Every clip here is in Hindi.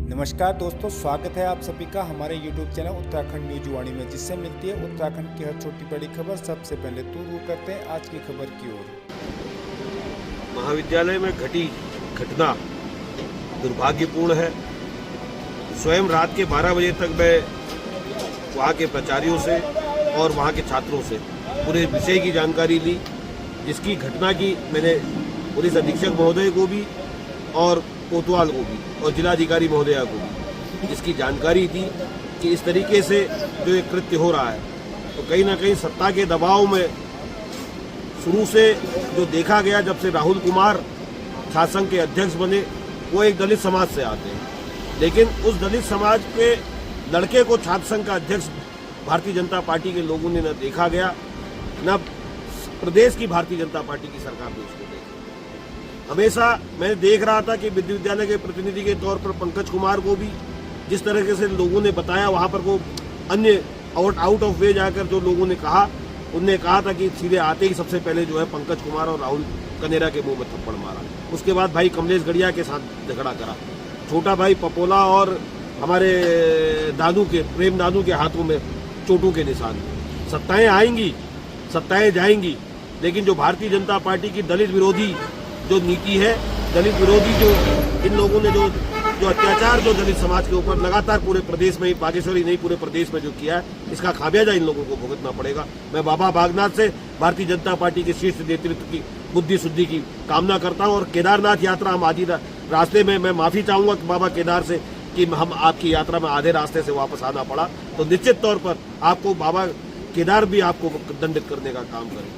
नमस्कार दोस्तों, स्वागत है आप सभी का हमारे YouTube चैनल उत्तराखंड न्यूज वाणी में, जिससे मिलती है उत्तराखंड की हर छोटी बड़ी खबर। सबसे पहले तो करते हैं आज की खबर की ओर। महाविद्यालय में घटी घटना दुर्भाग्यपूर्ण है। स्वयं रात के 12 बजे तक मैं वहाँ के प्राचार्यों से और वहाँ के छात्रों से पूरे विषय की जानकारी ली, जिसकी घटना की मैंने पुलिस अधीक्षक महोदय को भी और कोतवाल को भी और जिलाधिकारी महोदया को भी जिसकी जानकारी दी कि इस तरीके से जो एक कृत्य हो रहा है, तो कहीं ना कहीं सत्ता के दबाव में शुरू से जो देखा गया, जब से राहुल कुमार छात्र संघ के अध्यक्ष बने, वो एक दलित समाज से आते हैं, लेकिन उस दलित समाज के लड़के को छात्र संघ का अध्यक्ष भारतीय जनता पार्टी के लोगों ने न देखा गया, न प्रदेश की भारतीय जनता पार्टी की सरकार ने उसको देखा। हमेशा मैं देख रहा था कि विश्वविद्यालय के प्रतिनिधि के तौर पर पंकज कुमार को भी जिस तरीके से लोगों ने बताया, वहां पर वो अन्य आउट ऑफ वे जाकर जो लोगों ने कहा, उनने कहा था कि सीधे आते ही सबसे पहले जो है पंकज कुमार और राहुल कनेरा के मुंह में थप्पड़ मारा। उसके बाद भाई कमलेश गढ़िया के साथ झगड़ा करा, छोटा भाई पपोला और हमारे दादू के प्रेम दादू के हाथों में चोटों के निशान। सत्ताएं आएंगी, सत्ताएं जाएंगी, लेकिन जो भारतीय जनता पार्टी की दलित विरोधी जो नीति है, दलित विरोधी जो इन लोगों ने जो अत्याचार जो दलित समाज के ऊपर लगातार पूरे प्रदेश में ही, बागेश्वर ही नहीं पूरे प्रदेश में जो किया है, इसका खामियाजा इन लोगों को भुगतना पड़ेगा। मैं बाबा बागनाथ से भारतीय जनता पार्टी के शीर्ष नेतृत्व की बुद्धि शुद्धि की कामना करता हूं। और केदारनाथ यात्रा हम आधी रास्ते में, मैं माफी चाहूंगा बाबा केदार से कि हम आपकी यात्रा में आधे रास्ते से वापस आना पड़ा, तो निश्चित तौर पर आपको बाबा केदार भी आपको दंडित करने का काम करें।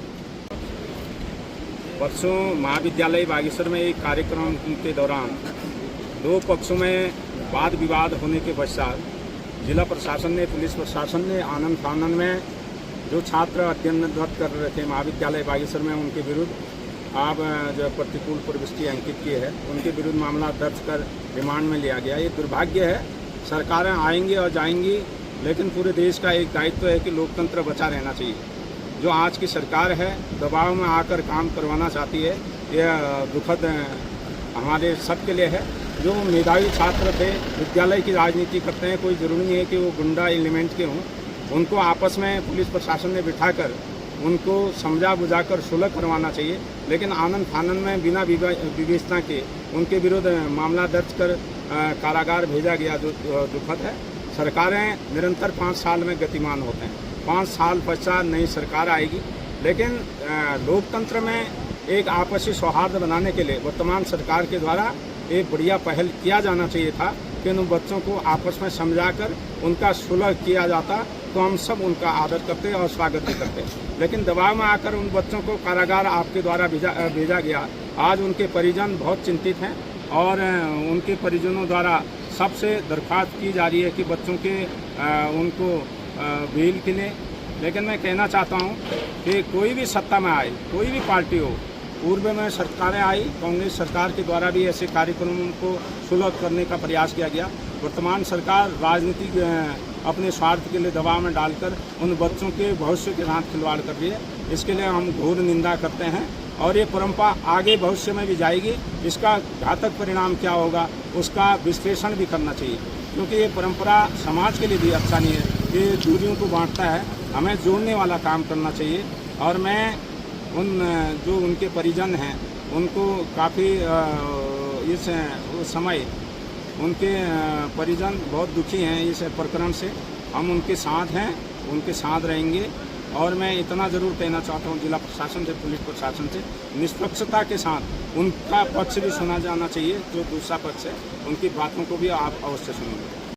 परसों महाविद्यालय बागेश्वर में एक कार्यक्रम के दौरान दो पक्षों में वाद विवाद होने के पश्चात जिला प्रशासन ने, पुलिस प्रशासन ने आनन फानन में जो छात्र अध्ययनरत कर रहे थे महाविद्यालय बागेश्वर में, उनके विरुद्ध आप जो प्रतिकूल प्रविष्टि अंकित किए है, उनके विरुद्ध मामला दर्ज कर रिमांड में लिया गया। ये दुर्भाग्य है, सरकारें आएंगी और जाएंगी, लेकिन पूरे देश का एक दायित्व है कि लोकतंत्र बचा रहना चाहिए। जो आज की सरकार है, दबाव में आकर काम करवाना चाहती है, यह दुखद हमारे सबके लिए है। जो मेधावी छात्र थे, विद्यालय की राजनीति करते हैं, कोई ज़रूरी नहीं है कि वो गुंडा एलिमेंट के हों, उनको आपस में पुलिस प्रशासन ने बिठाकर उनको समझा बुझाकर सुलह करवाना चाहिए, लेकिन आनन फानन में बिना विवेचना के उनके विरुद्ध मामला दर्ज कर कारागार भेजा गया, जो दुखद है। सरकारें निरंतर 5 साल में गतिमान होते हैं, 5 साल पश्चात नई सरकार आएगी, लेकिन लोकतंत्र में एक आपसी सौहार्द बनाने के लिए वर्तमान सरकार के द्वारा एक बढ़िया पहल किया जाना चाहिए था कि उन बच्चों को आपस में समझाकर उनका सुलह किया जाता, तो हम सब उनका आदर करते और स्वागत भी करते। लेकिन दबाव में आकर उन बच्चों को कारागार आपके द्वारा भेजा गया। आज उनके परिजन बहुत चिंतित हैं और उनके परिजनों द्वारा सबसे दरख्वास्त की जा रही है कि बच्चों के उनको बेल के लिए। लेकिन मैं कहना चाहता हूं कि कोई भी सत्ता में आए, कोई भी पार्टी हो, पूर्व में सरकारें आई, कांग्रेस सरकार के द्वारा भी ऐसे कार्यक्रमों को सुलभ करने का प्रयास किया गया। वर्तमान सरकार राजनीतिक अपने स्वार्थ के लिए दबाव में डालकर उन बच्चों के भविष्य के साथ खिलवाड़ कर रही है। इसके लिए हम घोर निंदा करते हैं और ये परंपरा आगे भविष्य में भी जाएगी। इसका घातक परिणाम क्या होगा, उसका विश्लेषण भी करना चाहिए, क्योंकि ये परंपरा समाज के लिए भी अच्छा नहीं है, ये दूरियों को बांटता है। हमें जोड़ने वाला काम करना चाहिए। और मैं उन जो उनके परिजन हैं, उनको काफ़ी इस समय उनके परिजन बहुत दुखी हैं इस प्रकरण से। हम उनके साथ हैं, उनके साथ रहेंगे। और मैं इतना ज़रूर कहना चाहता हूँ जिला प्रशासन से, पुलिस प्रशासन से, निष्पक्षता के साथ उनका पक्ष भी सुना जाना चाहिए। जो दूसरा पक्ष है, उनकी बातों को भी आप अवश्य सुनेंगे।